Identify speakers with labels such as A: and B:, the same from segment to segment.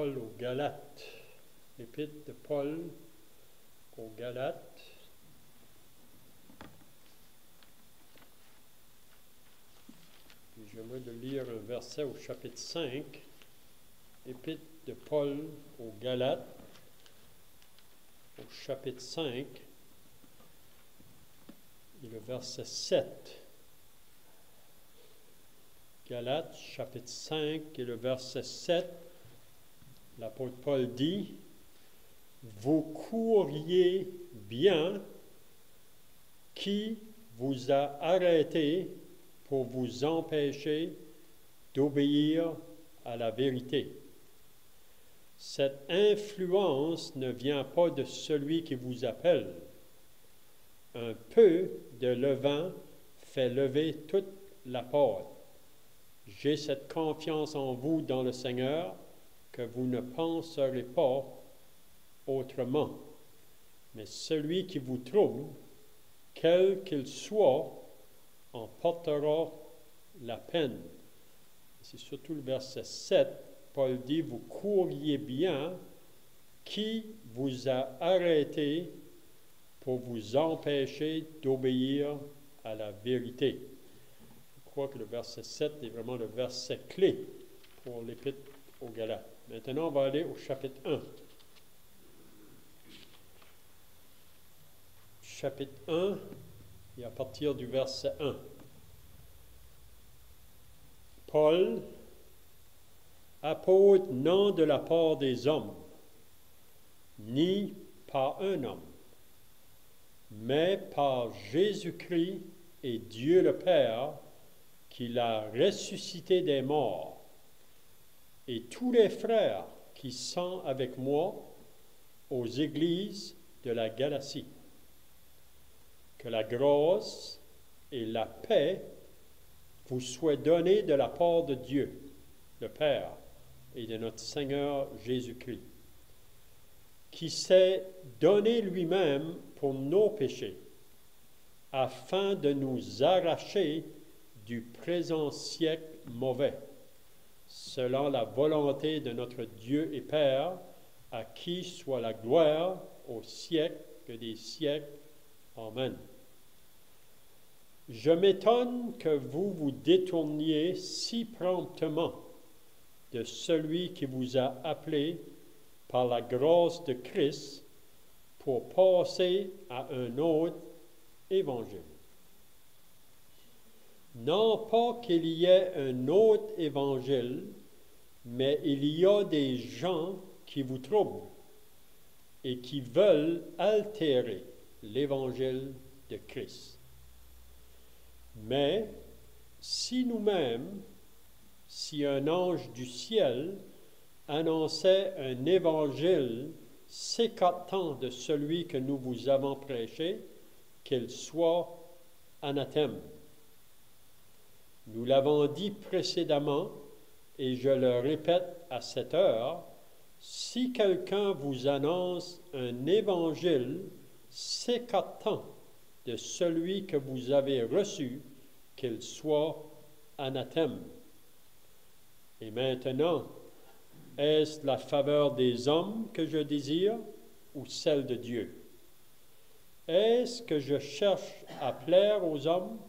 A: Paul aux Galates. L'épître de Paul aux Galates. Puis j'aimerais de lire un verset au chapitre 5. Épître de Paul aux Galates, au chapitre 5, et le verset 7. Galates, chapitre 5, et le verset 7, l'apôtre Paul dit, « Vous couriez bien, qui vous a arrêté pour vous empêcher d'obéir à la vérité. Cette influence ne vient pas de celui qui vous appelle. Un peu de levain fait lever toute la pâte. J'ai cette confiance en vous dans le Seigneur que vous ne penserez pas autrement. Mais celui qui vous trouble, quel qu'il soit, en portera la peine. » C'est surtout le verset 7. Paul dit, « Vous couriez bien, qui vous a arrêté pour vous empêcher d'obéir à la vérité. » Je crois que le verset 7 est vraiment le verset clé pour l'épître aux Galates. Maintenant, on va aller au chapitre 1. Chapitre 1, et à partir du verset 1. Paul, apôtre non de la part des hommes, ni par un homme, mais par Jésus-Christ et Dieu le Père, qui l'a ressuscité des morts, et tous les frères qui sont avec moi aux églises de la Galatie. Que la grâce et la paix vous soient données de la part de Dieu, le Père, et de notre Seigneur Jésus-Christ, qui s'est donné lui-même pour nos péchés, afin de nous arracher du présent siècle mauvais, selon la volonté de notre Dieu et Père, à qui soit la gloire au siècle des siècles. Amen. Je m'étonne que vous vous détourniez si promptement de celui qui vous a appelé par la grâce de Christ pour passer à un autre évangile. Non pas qu'il y ait un autre évangile, mais il y a des gens qui vous troublent et qui veulent altérer l'évangile de Christ. Mais si nous-mêmes, si un ange du ciel annonçait un évangile s'écartant de celui que nous vous avons prêché, qu'il soit anathème. Nous l'avons dit précédemment, et je le répète à cette heure, si quelqu'un vous annonce un évangile s'écartant de celui que vous avez reçu, qu'il soit anathème. Et maintenant, est-ce la faveur des hommes que je désire ou celle de Dieu? Est-ce que je cherche à plaire aux hommes?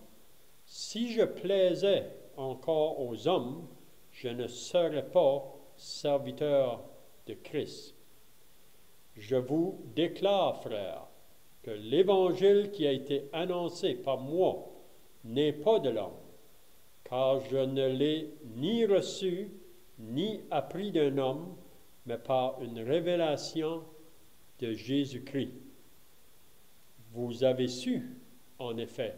A: Si je plaisais encore aux hommes, je ne serais pas serviteur de Christ. Je vous déclare, frères, que l'évangile qui a été annoncé par moi n'est pas de l'homme, car je ne l'ai ni reçu ni appris d'un homme, mais par une révélation de Jésus-Christ. Vous avez su, en effet,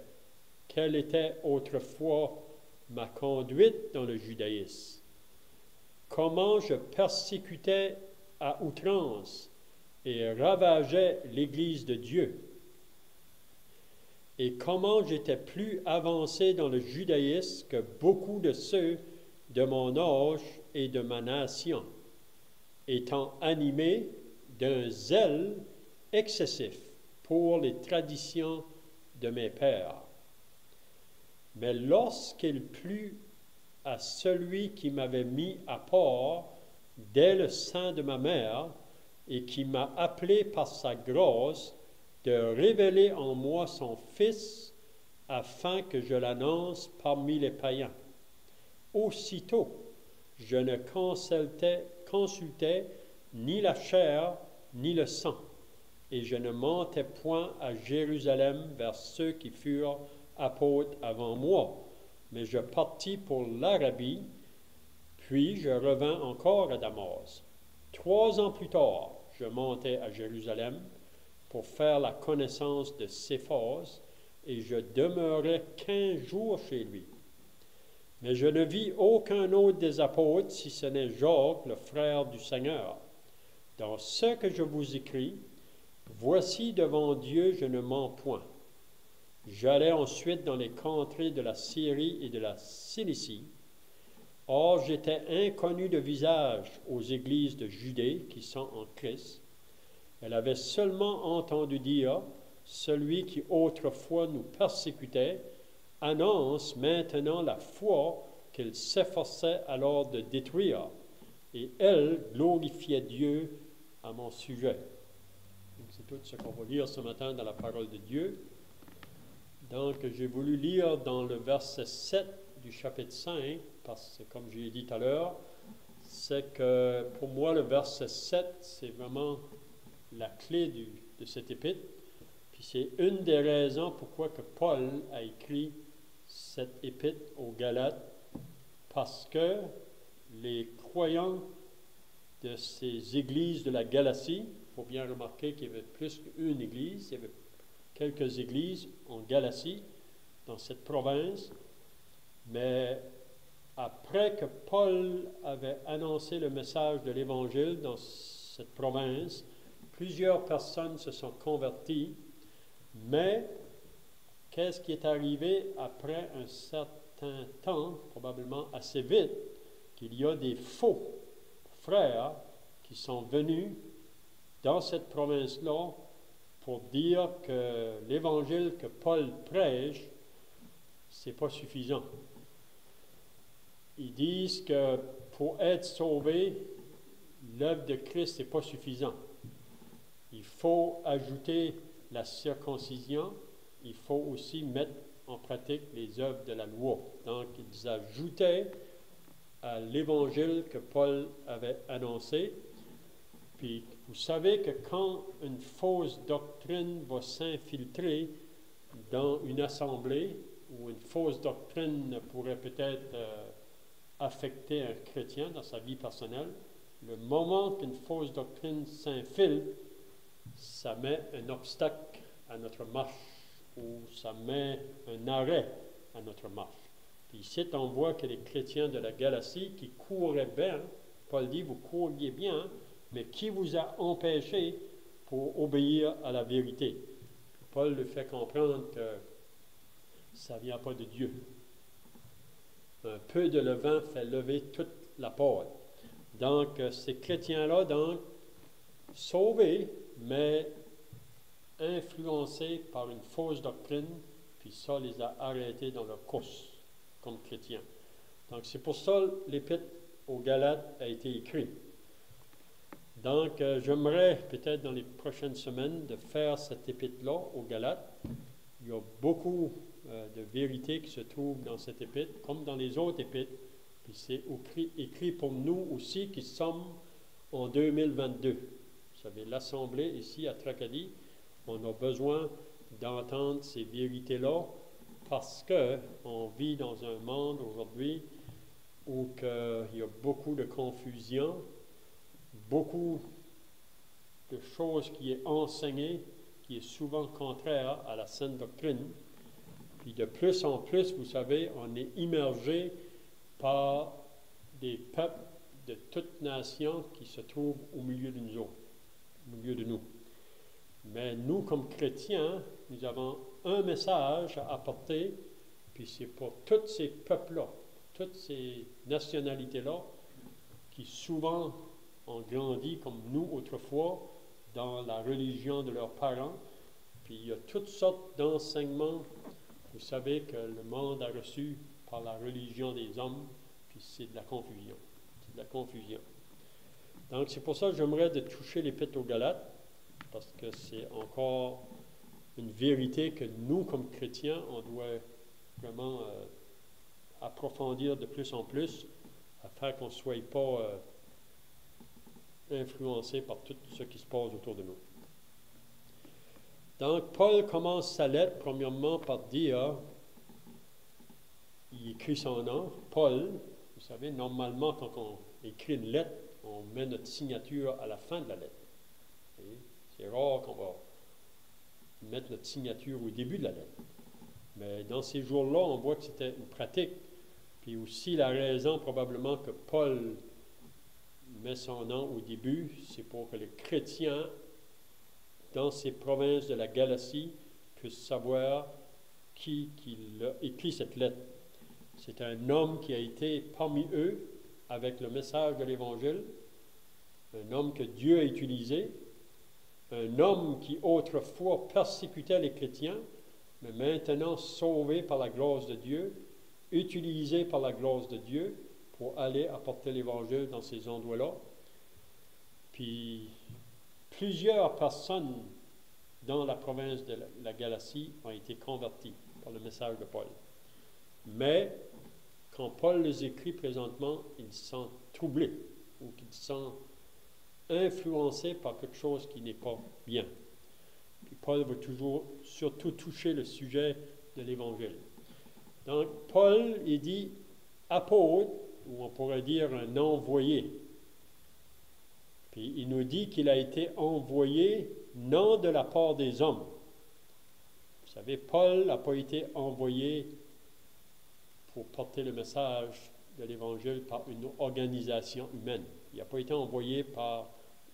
A: quelle était autrefois ma conduite dans le judaïsme, comment je persécutais à outrance et ravageais l'Église de Dieu, et comment j'étais plus avancé dans le judaïsme que beaucoup de ceux de mon âge et de ma nation, étant animé d'un zèle excessif pour les traditions de mes pères. Mais lorsqu'il plut à celui qui m'avait mis à part dès le sein de ma mère et qui m'a appelé par sa grâce de révéler en moi son Fils afin que je l'annonce parmi les païens. Aussitôt, je ne consultais ni la chair ni le sang, et je ne montais point à Jérusalem vers ceux qui furent apôtres avant moi, mais je partis pour l'Arabie, puis je revins encore à Damas. 3 ans plus tard, je montai à Jérusalem pour faire la connaissance de Céphas, et je demeurai 15 jours chez lui. Mais je ne vis aucun autre des apôtres, si ce n'est Jacques, le frère du Seigneur. Dans ce que je vous écris, voici devant Dieu, je ne mens point. J'allais ensuite dans les contrées de la Syrie et de la Cilicie. Or, j'étais inconnu de visage aux églises de Judée qui sont en Christ. Elle avait seulement entendu dire, celui qui autrefois nous persécutait annonce maintenant la foi qu'il s'efforçait alors de détruire, et elle glorifiait Dieu à mon sujet. Donc, c'est tout ce qu'on va lire ce matin dans la parole de Dieu. Donc, j'ai voulu lire dans le verset 7 du chapitre 5, parce que, comme j'ai dit tout à l'heure, c'est que pour moi, le verset 7, c'est vraiment la clé de cette épître. Puis c'est une des raisons pourquoi que Paul a écrit cette épître aux Galates, parce que les croyants de ces églises de la Galatie, il faut bien remarquer qu'il y avait plus qu'une église, il y avait quelques églises en Galatie, dans cette province, mais après que Paul avait annoncé le message de l'Évangile dans cette province, plusieurs personnes se sont converties, mais qu'est-ce qui est arrivé après un certain temps, probablement assez vite, qu'il y a des faux frères qui sont venus dans cette province-là pour dire que l'Évangile que Paul prêche, c'est pas suffisant. Ils disent que pour être sauvé, l'œuvre de Christ n'est pas suffisant. Il faut ajouter la circoncision, il faut aussi mettre en pratique les œuvres de la loi. Donc, ils ajoutaient à l'évangile que Paul avait annoncé. Puis, vous savez que quand une fausse doctrine va s'infiltrer dans une assemblée, ou une fausse doctrine pourrait peut-être affecter un chrétien dans sa vie personnelle, le moment qu'une fausse doctrine s'infiltre, ça met un obstacle à notre marche, ou ça met un arrêt à notre marche. Puis ici, on voit que les chrétiens de la Galatie qui couraient bien, Paul dit, vous couriez bien, mais qui vous a empêché pour obéir à la vérité? Puis Paul le fait comprendre que ça ne vient pas de Dieu. Un peu de levain fait lever toute la pâte. Donc, ces chrétiens-là, donc, sauvés, mais influencés par une fausse doctrine, puis ça les a arrêtés dans leur course comme chrétiens. Donc, c'est pour ça que l'épître aux Galates a été écrit. Donc, j'aimerais peut-être dans les prochaines semaines de faire cette épître-là aux Galates. Il y a beaucoup de vérités qui se trouvent dans cette épître, comme dans les autres épîtres. Puis c'est écrit pour nous aussi qui sommes en 2022. Vous savez, l'Assemblée ici à Tracadie, on a besoin d'entendre ces vérités-là parce qu'on vit dans un monde aujourd'hui où il y a beaucoup de confusion, beaucoup de choses qui est enseignées, qui est souvent contraire à la saine doctrine. Puis de plus en plus, vous savez, on est immergé par des peuples de toutes nations qui se trouvent au milieu de nous autres, au milieu de nous. Mais nous, comme chrétiens, nous avons un message à apporter, puis c'est pour tous ces peuples-là, toutes ces nationalités-là, qui souvent ont grandi comme nous autrefois dans la religion de leurs parents. Puis il y a toutes sortes d'enseignements, vous savez, que le monde a reçus par la religion des hommes, puis c'est de la confusion. C'est de la confusion. Donc, c'est pour ça que j'aimerais de toucher l'Épître aux Galates, parce que c'est encore une vérité que nous, comme chrétiens, on doit vraiment approfondir de plus en plus, afin qu'on ne soit pas influencé par tout ce qui se passe autour de nous. Donc, Paul commence sa lettre, premièrement, par dire, il écrit son nom, Paul. Vous savez, normalement, quand on écrit une lettre, on met notre signature à la fin de la lettre. C'est rare qu'on va mettre notre signature au début de la lettre. Mais dans ces jours-là, on voit que c'était une pratique. Puis aussi, la raison probablement que Paul met son nom au début, c'est pour que les chrétiens dans ces provinces de la Galatie puissent savoir qui a écrit cette lettre. C'est un homme qui a été parmi eux avec le message de l'Évangile, un homme que Dieu a utilisé, un homme qui autrefois persécutait les chrétiens, mais maintenant sauvé par la grâce de Dieu, utilisé par la grâce de Dieu pour aller apporter l'Évangile dans ces endroits-là. Puis, plusieurs personnes dans la province de la Galatie ont été converties par le message de Paul. Mais, quand Paul les écrit présentement, ils sont troublés ou qu'ils sont influencés par quelque chose qui n'est pas bien. Puis Paul va toujours, surtout toucher le sujet de l'Évangile. Donc, Paul, il dit apôtre, ou on pourrait dire un envoyé. Puis il nous dit qu'il a été envoyé non de la part des hommes. Vous savez, Paul n'a pas été envoyé pour porter le message de l'Évangile par une organisation humaine. Il n'a pas été envoyé par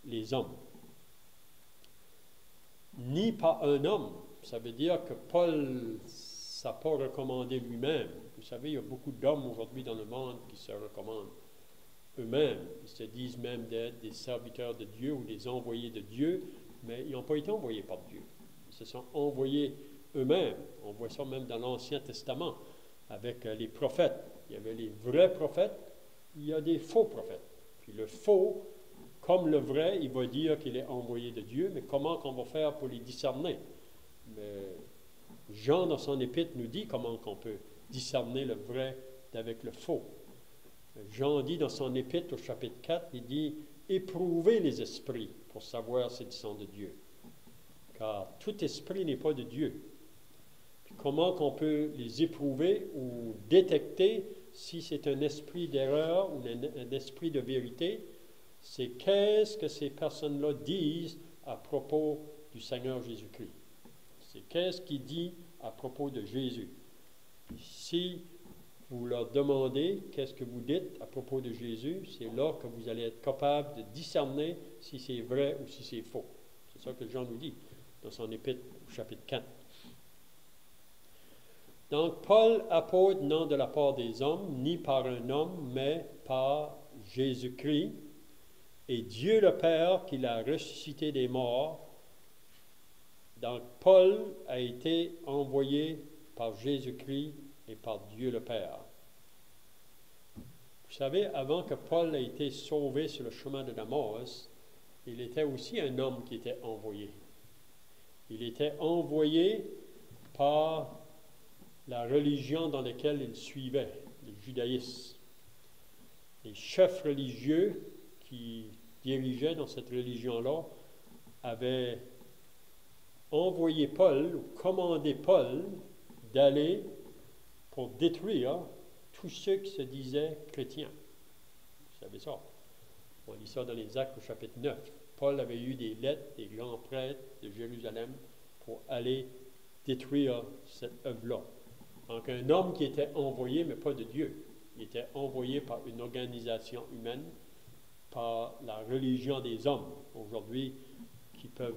A: les hommes. Ni par un homme. Ça veut dire que Paul n'a pas recommandé lui-même. Vous savez, il y a beaucoup d'hommes aujourd'hui dans le monde qui se recommandent eux-mêmes. Ils se disent même d'être des serviteurs de Dieu ou des envoyés de Dieu, mais ils n'ont pas été envoyés par Dieu. Ils se sont envoyés eux-mêmes. On voit ça même dans l'Ancien Testament avec les prophètes. Il y avait les vrais prophètes, il y a des faux prophètes. Puis le faux, comme le vrai, il va dire qu'il est envoyé de Dieu, mais comment qu'on va faire pour les discerner? Mais Jean, dans son épître, nous dit comment qu'on peut discerner le vrai d'avec le faux. Jean dit dans son épître au chapitre 4, il dit « Éprouvez les esprits pour savoir s'ils sont de Dieu. » Car tout esprit n'est pas de Dieu. Puis comment qu'on peut les éprouver ou détecter si c'est un esprit d'erreur ou un esprit de vérité? C'est qu'est-ce que ces personnes-là disent à propos du Seigneur Jésus-Christ. C'est qu'est-ce qu'il dit à propos de Jésus. Si vous leur demandez qu'est-ce que vous dites à propos de Jésus, c'est là que vous allez être capable de discerner si c'est vrai ou si c'est faux. C'est ça que Jean nous dit dans son épître au chapitre 4. Donc, Paul, apôtre, non de la part des hommes, ni par un homme, mais par Jésus-Christ, et Dieu le Père qui l'a ressuscité des morts. Donc, Paul a été envoyé par Jésus-Christ et par Dieu le Père. Vous savez, avant que Paul ait été sauvé sur le chemin de Damas, il était aussi un homme qui était envoyé. Il était envoyé par la religion dans laquelle il suivait, le judaïsme. Les chefs religieux qui dirigeaient dans cette religion-là avaient envoyé Paul, ou commandé Paul, d'aller pour détruire tous ceux qui se disaient chrétiens. Vous savez ça. On lit ça dans les Actes au chapitre 9. Paul avait eu des lettres des grands prêtres de Jérusalem pour aller détruire cette œuvre-là. Donc un homme qui était envoyé, mais pas de Dieu. Il était envoyé par une organisation humaine, par la religion des hommes, aujourd'hui, qui peuvent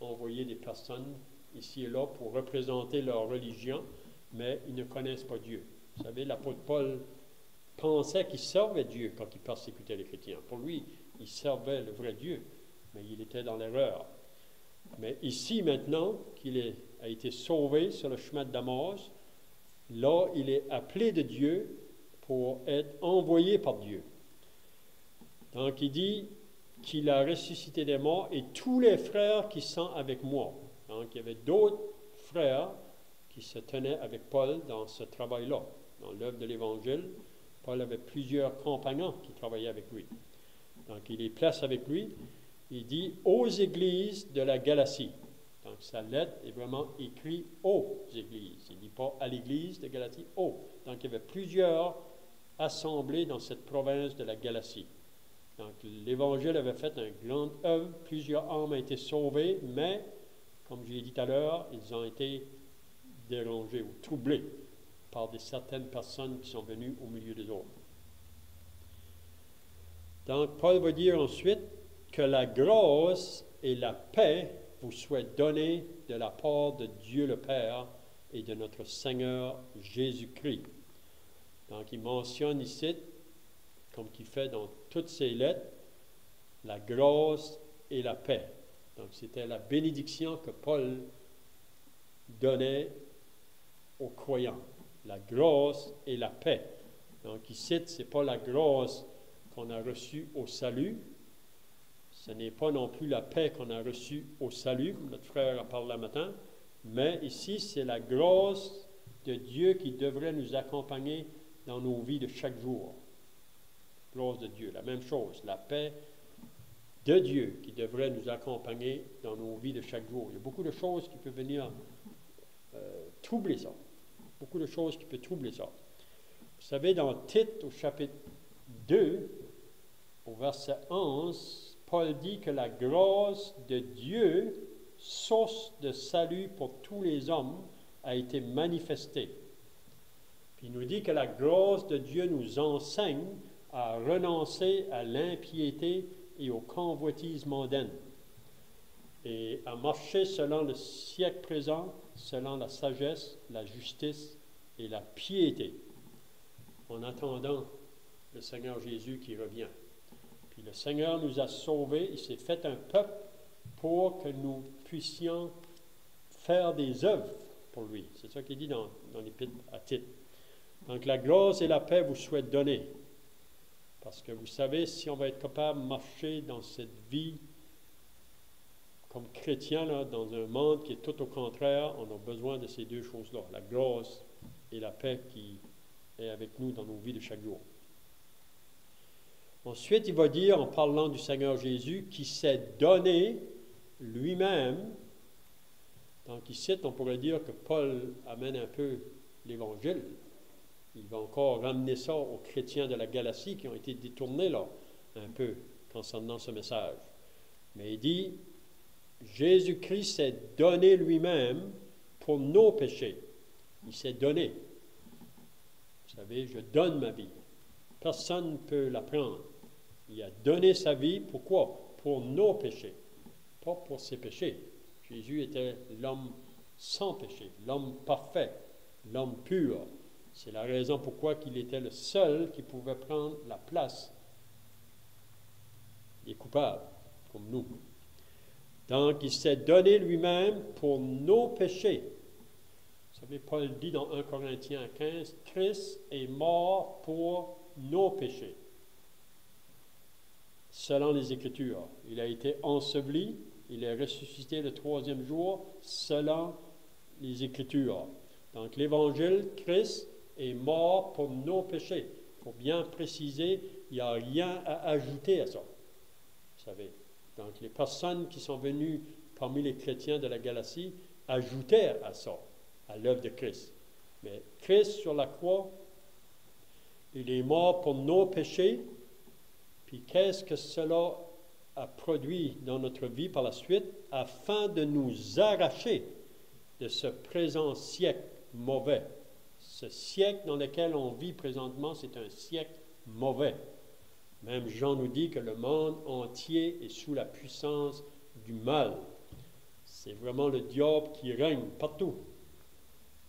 A: envoyer des personnes ici et là pour représenter leur religion, mais ils ne connaissent pas Dieu. Vous savez, l'apôtre Paul pensait qu'il servait Dieu quand il persécutait les chrétiens. Pour lui, il servait le vrai Dieu, mais il était dans l'erreur. Mais ici, maintenant, qu'il a été sauvé sur le chemin de Damas, là, il est appelé de Dieu pour être envoyé par Dieu. Donc, il dit, qu'il a ressuscité des morts et tous les frères qui sont avec moi. Donc, il y avait d'autres frères qui se tenaient avec Paul dans ce travail-là, dans l'œuvre de l'Évangile. Paul avait plusieurs compagnons qui travaillaient avec lui. Donc, il les place avec lui. Il dit « aux églises de la Galatie ». Donc, sa lettre est vraiment écrite « aux églises ». Il ne dit pas « à l'église de Galatie »,« aux ». Donc, il y avait plusieurs assemblées dans cette province de la Galatie. Donc, l'Évangile avait fait une grande œuvre. Plusieurs âmes ont été sauvées, mais, comme je l'ai dit tout à l'heure, ils ont été dérangés ou troublés par certaines personnes qui sont venues au milieu des autres. Donc, Paul va dire ensuite que la grâce et la paix vous soient données de la part de Dieu le Père et de notre Seigneur Jésus-Christ. Donc, il mentionne ici, comme qu'il fait dans toutes ses lettres, la grâce et la paix. Donc, c'était la bénédiction que Paul donnait aux croyants. La grâce et la paix. Donc, ici, ce n'est pas la grâce qu'on a reçue au salut. Ce n'est pas non plus la paix qu'on a reçue au salut, comme notre frère a parlé ce matin. Mais ici, c'est la grâce de Dieu qui devrait nous accompagner dans nos vies de chaque jour. Grâce de Dieu, la même chose. La paix de Dieu qui devrait nous accompagner dans nos vies de chaque jour. Il y a beaucoup de choses qui peuvent venir troubler ça. Beaucoup de choses qui peuvent troubler ça. Vous savez, dans Tite, au chapitre 2, au verset 11, Paul dit que la grâce de Dieu, source de salut pour tous les hommes, a été manifestée. Puis il nous dit que la grâce de Dieu nous enseigne à renoncer à l'impiété et aux convoitises mondaines et à marcher selon le siècle présent, selon la sagesse, la justice et la piété, en attendant le Seigneur Jésus qui revient. Puis le Seigneur nous a sauvés, il s'est fait un peuple pour que nous puissions faire des œuvres pour lui. C'est ça qu'il dit dans l'Épître à Tite. Donc la grâce et la paix vous soient données. Parce que vous savez, si on va être capable de marcher dans cette vie comme chrétien, là, dans un monde qui est tout au contraire, on a besoin de ces deux choses-là, la grâce et la paix qui est avec nous dans nos vies de chaque jour. Ensuite, il va dire, en parlant du Seigneur Jésus, qui s'est donné lui-même. Donc ici, on pourrait dire que Paul amène un peu l'Évangile. Il va encore ramener ça aux chrétiens de la Galatie qui ont été détournés là, un peu, concernant ce message. Mais il dit, Jésus-Christ s'est donné lui-même pour nos péchés. Il s'est donné. Vous savez, je donne ma vie. Personne ne peut la prendre. Il a donné sa vie, pourquoi? Pour nos péchés, pas pour ses péchés. Jésus était l'homme sans péché, l'homme parfait, l'homme pur. C'est la raison pourquoi il était le seul qui pouvait prendre la place des coupables, comme nous. Donc, il s'est donné lui-même pour nos péchés. Vous savez, Paul dit dans 1 Corinthiens 15, « Christ est mort pour nos péchés. » Selon les Écritures, il a été enseveli, il est ressuscité le troisième jour, selon les Écritures. Donc, l'Évangile, Christ est mort pour nos péchés. Il faut bien préciser, il n'y a rien à ajouter à ça. Vous savez. Donc, les personnes qui sont venues parmi les chrétiens de la Galatie ajoutaient à ça, à l'œuvre de Christ. Mais Christ sur la croix, il est mort pour nos péchés. Puis qu'est-ce que cela a produit dans notre vie par la suite, afin de nous arracher de ce présent siècle mauvais. Ce siècle dans lequel on vit présentement, c'est un siècle mauvais. Même Jean nous dit que le monde entier est sous la puissance du mal. C'est vraiment le diable qui règne partout.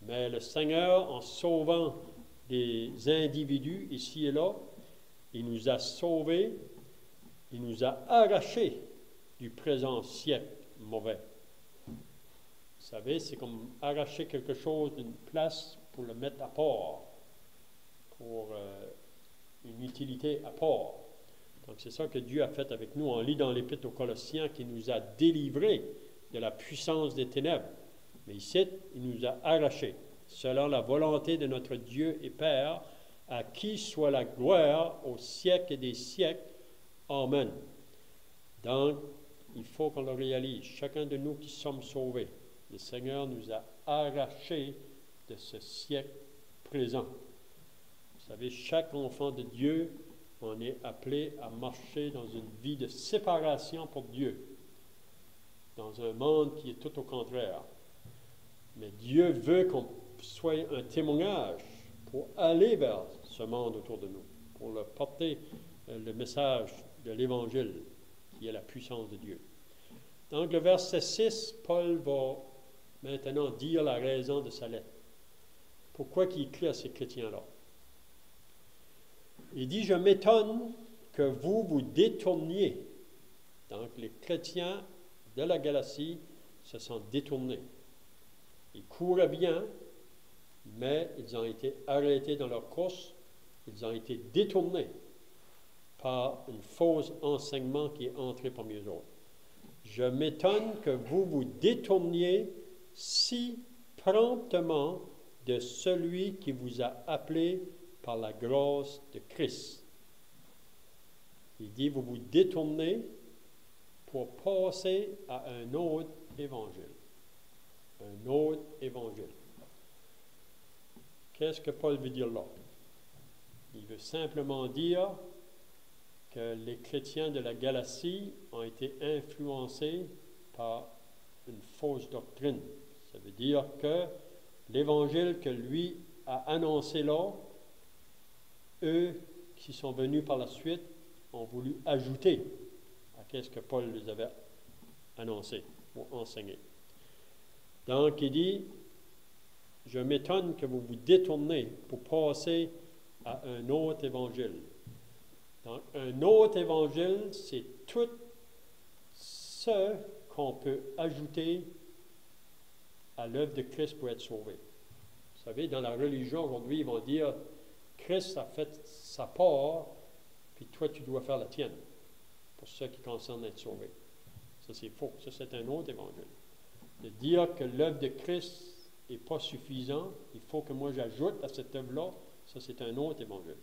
A: Mais le Seigneur, en sauvant des individus ici et là, il nous a sauvés, il nous a arrachés du présent siècle mauvais. Vous savez, c'est comme arracher quelque chose d'une place pour le mettre à part, pour une utilité à part. Donc c'est ça que Dieu a fait avec nous. On lit dans l'Épître aux Colossiens qu'il nous a délivrés de la puissance des ténèbres. Mais ici, il nous a arrachés, selon la volonté de notre Dieu et Père, à qui soit la gloire au siècle des siècles. Amen. Donc, il faut qu'on le réalise. Chacun de nous qui sommes sauvés, le Seigneur nous a arrachés de ce siècle présent. Vous savez, chaque enfant de Dieu, on est appelé à marcher dans une vie de séparation pour Dieu, dans un monde qui est tout au contraire. Mais Dieu veut qu'on soit un témoignage pour aller vers ce monde autour de nous, pour leur porter le message de l'Évangile, qui est la puissance de Dieu. Donc, le verset 6, Paul va maintenant dire la raison de sa lettre. Pourquoi il écrit à ces chrétiens-là? Il dit, « Je m'étonne que vous vous détourniez. » Donc, les chrétiens de la Galatie se sont détournés. Ils couraient bien, mais ils ont été arrêtés dans leur course. Ils ont été détournés par un faux enseignement qui est entré parmi eux autres. Je m'étonne que vous vous détourniez si promptement de celui qui vous a appelé par la grâce de Christ. Il dit, vous vous détournez pour passer à un autre évangile. Un autre évangile. Qu'est-ce que Paul veut dire là? Il veut simplement dire que les chrétiens de la Galatie ont été influencés par une fausse doctrine. Ça veut dire que l'évangile que lui a annoncé là, eux qui sont venus par la suite ont voulu ajouter à ce que Paul les avait annoncé ou enseigné. Donc il dit, je m'étonne que vous vous détournez pour passer à un autre évangile. Donc, un autre évangile, c'est tout ce qu'on peut ajouter à l'œuvre de Christ pour être sauvé. Vous savez, dans la religion aujourd'hui, ils vont dire, Christ a fait sa part, puis toi, tu dois faire la tienne, pour ce qui concerne être sauvé. Ça, c'est faux. Ça, c'est un autre évangile. De dire que l'œuvre de Christ n'est pas suffisante, il faut que moi j'ajoute à cette œuvre-là, ça, c'est un autre évangile.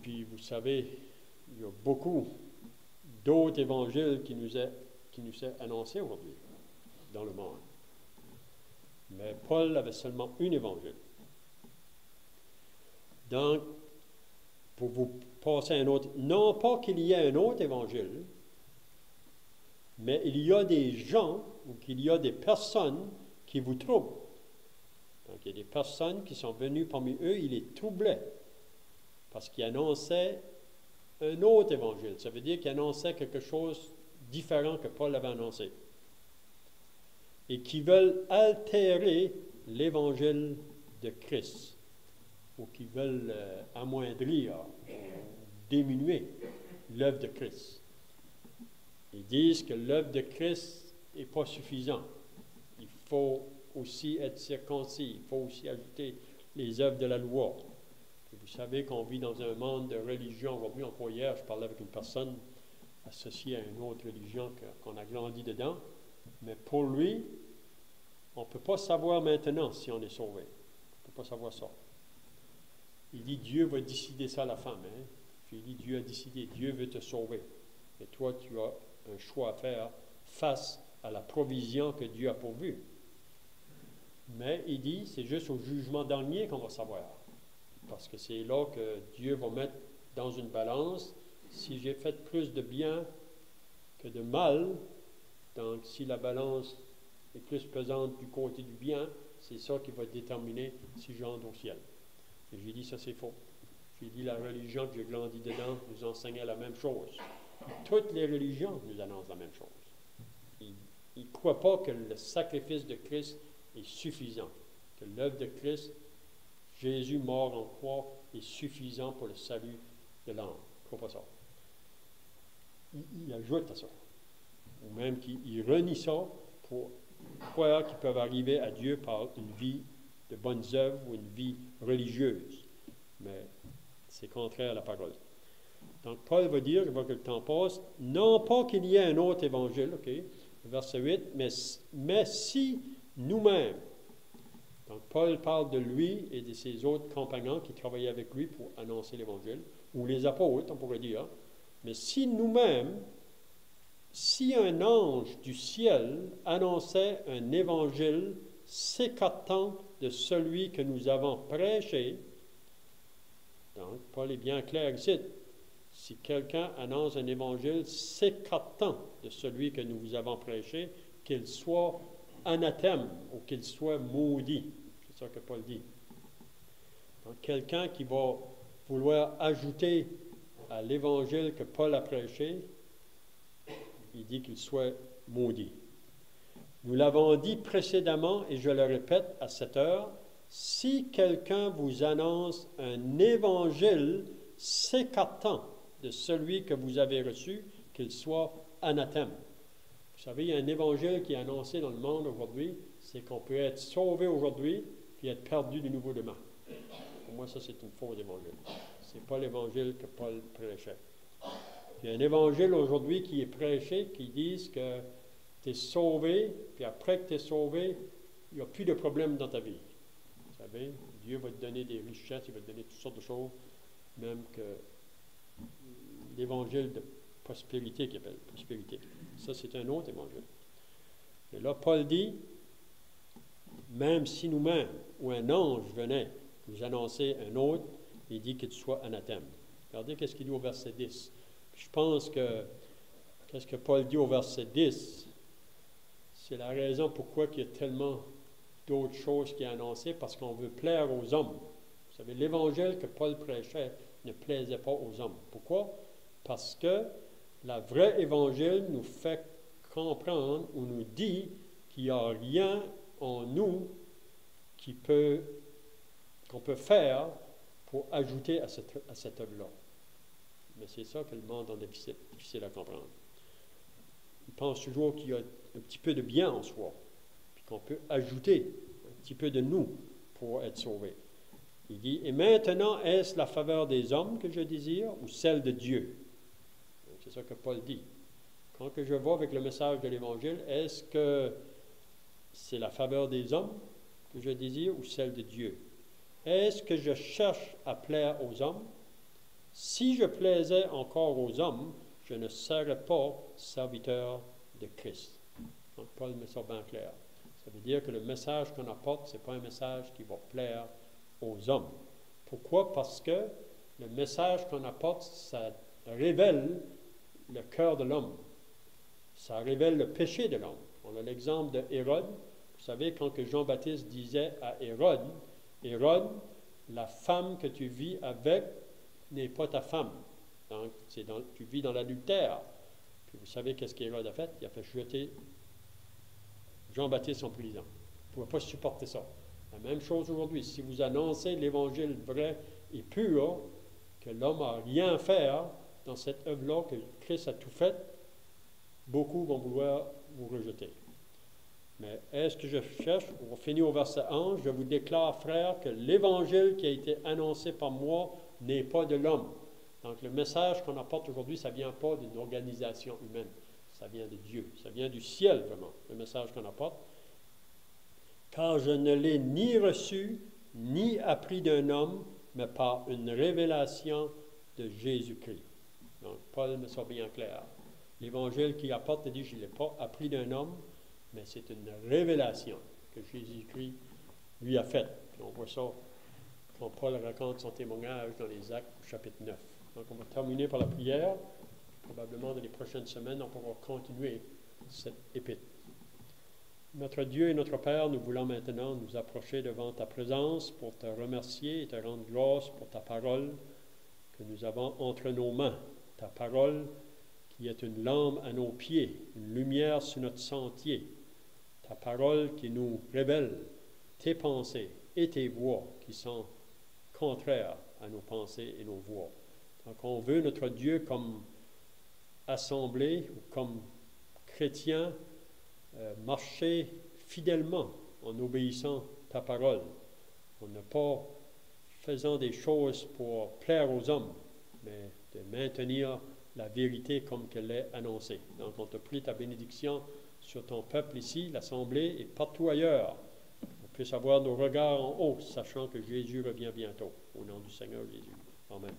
A: Puis, vous savez, il y a beaucoup d'autres évangiles qui nous est annoncés aujourd'hui dans le monde. Mais Paul avait seulement un évangile. Donc, pour vous passer à un autre, non pas qu'il y ait un autre évangile, mais il y a des gens ou qu'il y a des personnes qui vous troublent. Donc, il y a des personnes qui sont venues parmi eux, ils les troublaient parce qu'ils annonçaient un autre évangile. Ça veut dire qu'ils annonçaient quelque chose différent que Paul avait annoncé. Et qui veulent altérer l'évangile de Christ, ou qui veulent amoindrir, diminuer l'œuvre de Christ. Ils disent que l'œuvre de Christ n'est pas suffisante. Il faut aussi être circoncis, il faut aussi ajouter les œuvres de la loi. Et vous savez qu'on vit dans un monde de religion. Aujourd'hui, encore hier, je parlais avec une personne associée à une autre religion qu'on a grandi dedans. Mais pour lui, on ne peut pas savoir maintenant si on est sauvé. On ne peut pas savoir ça. Il dit, Dieu va décider ça à la fin. Hein? Puis il dit, Dieu a décidé, Dieu veut te sauver. Et toi, tu as un choix à faire face à la provision que Dieu a pourvue. Mais il dit, c'est juste au jugement dernier qu'on va savoir. Parce que c'est là que Dieu va mettre dans une balance, si j'ai fait plus de bien que de mal, donc si la balance est plus pesante du côté du bien, c'est ça qui va déterminer si j'entre au ciel. Et j'ai dit, ça c'est faux. J'ai dit, la religion que j'ai grandi dedans nous enseignait la même chose. Toutes les religions nous annoncent la même chose. Ils ne croient pas que le sacrifice de Christ est suffisant, que l'œuvre de Christ, Jésus mort en croix, est suffisant pour le salut de l'âme. Ils ne croient pas ça. Ils ajoutent à ça. Ou même qu'ils renient ça pour croire qu'ils peuvent arriver à Dieu par une vie de bonnes œuvres ou une vie religieuse. Mais C'est contraire à la parole. Donc, Paul va dire, je vois que le temps passe, non pas qu'il y ait un autre évangile, OK, verset 8, mais si nous-mêmes, donc Paul parle de lui et de ses autres compagnons qui travaillaient avec lui pour annoncer l'évangile, ou les apôtres, on pourrait dire, mais si nous-mêmes, si un ange du ciel annonçait un évangile s'écartant de celui que nous avons prêché, donc Paul est bien clair ici, si quelqu'un annonce un évangile s'écartant de celui que nous vous avons prêché, qu'il soit anathème ou qu'il soit maudit. C'est ça que Paul dit. Donc, quelqu'un qui va vouloir ajouter à l'évangile que Paul a prêché, il dit qu'il soit maudit. Nous l'avons dit précédemment, et je le répète à cette heure, si quelqu'un vous annonce un évangile s'écartant de celui que vous avez reçu, qu'il soit anathème. Vous savez, il y a un évangile qui est annoncé dans le monde aujourd'hui, c'est qu'on peut être sauvé aujourd'hui puis être perdu du nouveau demain. Pour moi, ça, c'est une faux évangile. Ce n'est pas l'évangile que Paul prêchait. Il y a un évangile aujourd'hui qui est prêché, qui dit que tu es sauvé, puis après que tu es sauvé, il n'y a plus de problème dans ta vie. Vous savez, Dieu va te donner des richesses, il va te donner toutes sortes de choses, même que l'évangile de prospérité qu'il appelle prospérité. Ça, c'est un autre évangile. Et là, Paul dit, même si nous-mêmes, ou un ange venait nous annoncer un autre, il dit qu'il soit anathème. Regardez qu'est-ce qu'il dit au verset 10. Je pense que, qu'est-ce que Paul dit au verset 10, c'est la raison pourquoi il y a tellement d'autres choses qui sont annoncées, parce qu'on veut plaire aux hommes. Vous savez, l'évangile que Paul prêchait ne plaisait pas aux hommes. Pourquoi? Parce que la vraie évangile nous fait comprendre ou nous dit qu'il n'y a rien en nous qu'on peut faire pour ajouter à cette œuvre-là. Mais c'est ça que le monde est difficile à comprendre. Il pense toujours qu'il y a un petit peu de bien en soi, puis qu'on peut ajouter un petit peu de nous pour être sauvé. Il dit, et maintenant, est-ce la faveur des hommes que je désire ou celle de Dieu? Donc, c'est ça que Paul dit. Quand que je vais avec le message de l'Évangile, est-ce que c'est la faveur des hommes que je désire ou celle de Dieu? Est-ce que je cherche à plaire aux hommes? Si je plaisais encore aux hommes, je ne serais pas serviteur de Christ. Donc, Paul met ça bien clair. Ça veut dire que le message qu'on apporte, ce n'est pas un message qui va plaire aux hommes. Pourquoi? Parce que le message qu'on apporte, ça révèle le cœur de l'homme. Ça révèle le péché de l'homme. On a l'exemple de Hérode. Vous savez, quand que Jean-Baptiste disait à Hérode, Hérode, la femme que tu vis avec n'est pas ta femme. Donc, tu vis dans l'adultère. Puis vous savez qu'est-ce qu'Hérode a fait? Il a fait jeter Jean-Baptiste en prison. Il ne pouvait pas supporter ça. La même chose aujourd'hui. Si vous annoncez l'Évangile vrai et pur, que l'homme n'a rien à faire dans cette œuvre-là, que Christ a tout fait, beaucoup vont vouloir vous rejeter. Mais est-ce que je cherche, on finit au verset 11, je vous déclare, frères, que l'Évangile qui a été annoncé par moi n'est pas de l'homme. Donc le message qu'on apporte aujourd'hui, ça ne vient pas d'une organisation humaine. Ça vient de Dieu. Ça vient du ciel, vraiment, le message qu'on apporte. Car je ne l'ai ni reçu, ni appris d'un homme, mais par une révélation de Jésus-Christ. Donc, Paul met ça bien clair. L'Évangile qu'il apporte, il dit, je ne l'ai pas appris d'un homme, mais c'est une révélation que Jésus-Christ lui a faite. Puis on voit ça quand Paul raconte son témoignage dans les Actes, chapitre 9. Donc, on va terminer par la prière. Probablement, dans les prochaines semaines, on pourra continuer cette épître. Notre Dieu et notre Père, nous voulons maintenant nous approcher devant ta présence pour te remercier et te rendre grâce pour ta parole que nous avons entre nos mains. Ta parole qui est une lampe à nos pieds, une lumière sur notre sentier. Ta parole qui nous révèle tes pensées et tes voies qui sont contraires à nos pensées et nos voies. Donc on veut notre Dieu comme assemblée ou comme chrétien marcher fidèlement en obéissant ta parole. On ne pas faisant des choses pour plaire aux hommes, mais de maintenir la vérité comme qu'elle est annoncée. Donc, on te prie ta bénédiction sur ton peuple ici, l'Assemblée et partout ailleurs. On puisse avoir nos regards en haut, sachant que Jésus revient bientôt. Au nom du Seigneur Jésus. Amen.